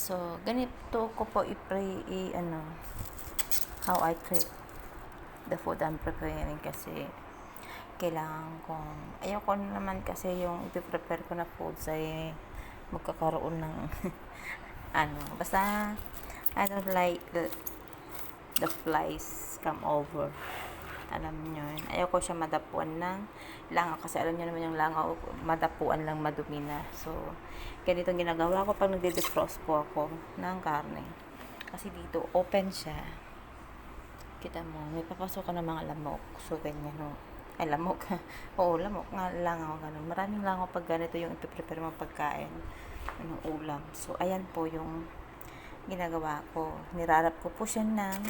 So, ganito ko po how I create the food I'm preparing kasi kailangan kong, ayoko naman kasi yung ipiprepare ko na foods ay magkakaroon ng basta I don't like the flies come over. Alam nyo yun. Ayoko siya madapuan ng langaw kasi alam nyo naman yung langaw madapuan lang madumi na. So, ganito ginagawa ko pag nagde-defrost po ako ng karne. Kasi dito open siya. Kita mo, may papasok ka ng mga lamok. So, ganyan no. Ay, lamok. Oo, lamok nga, langaw, ganun. Maraming langaw pag ganito yung ipiprepare mong pagkain. Ulam. So, ayan po yung ginagawa ko. Nirarap ko po siya ng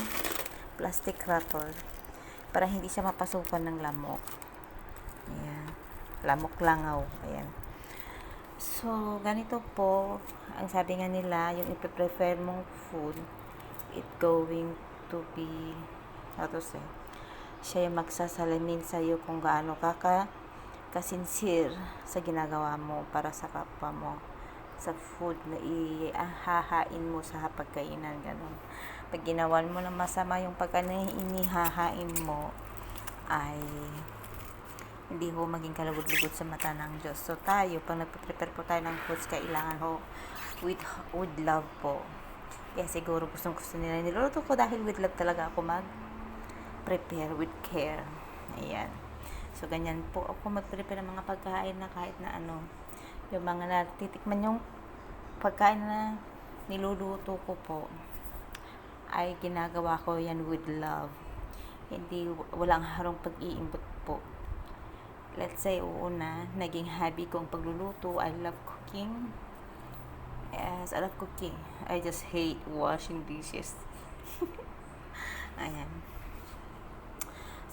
plastic wrapper para hindi siya mapasukan ng lamok. Ayan. Lamok langaw. Ayan. So, ganito po, ang sabi nga nila, yung ipiprefer mong food, it going to be, how to say, siya yung magsasalamin sa'yo kung gaano kasincere sa ginagawa mo para sa kapwa mo, sa food na ihahain mo sa pagkainan, ganun. Pag ginawan mo ng masama yung inihahain mo, ay hindi ho maging kalugod-lugod sa mata ng Diyos. So tayo, pag nagpe-prepare po tayo ng foods, kailangan ho with love po. Kaya siguro gusto nila niluluto ko dahil with love talaga ako mag-prepare with care. Ayan. So ganyan po ako mag-prepare ng mga pagkain na kahit na yung mga natitikman yung pagkain na niluluto ko po ay ginagawa ko yan with love. Hindi, walang harong pag-iimbot po. Let's say, naging hobby ko ang pagluluto. I love cooking. Yes, I love cooking. I just hate washing dishes. Ayan.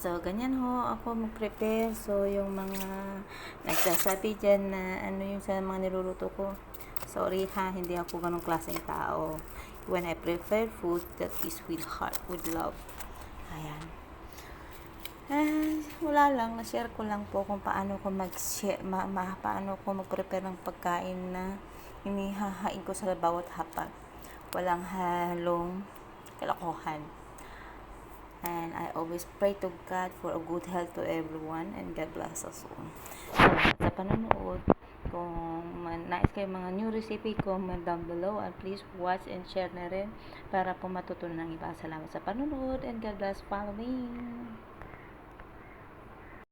So, ganyan ho ako mag-prepare. So, yung mga nagsasabi dyan na yung sa mga niluluto ko, sorry ha, hindi ako ganong klaseng tao. When I prepare food, that is with heart, with love. Ayan. Wala lang, na-share ko lang po kung paano ko mag-share, paano ko mag-prepare ng pagkain na inihahain ko sa bawat hapag. Walang halong kalokohan. And I always pray to God for a good health to everyone, and God bless us all. Salamat sa panonood. Kung nais kayo mga new recipe, comment down below and please watch and share na rin para po matutunan ng iba. Salamat sa panonood and God bless following.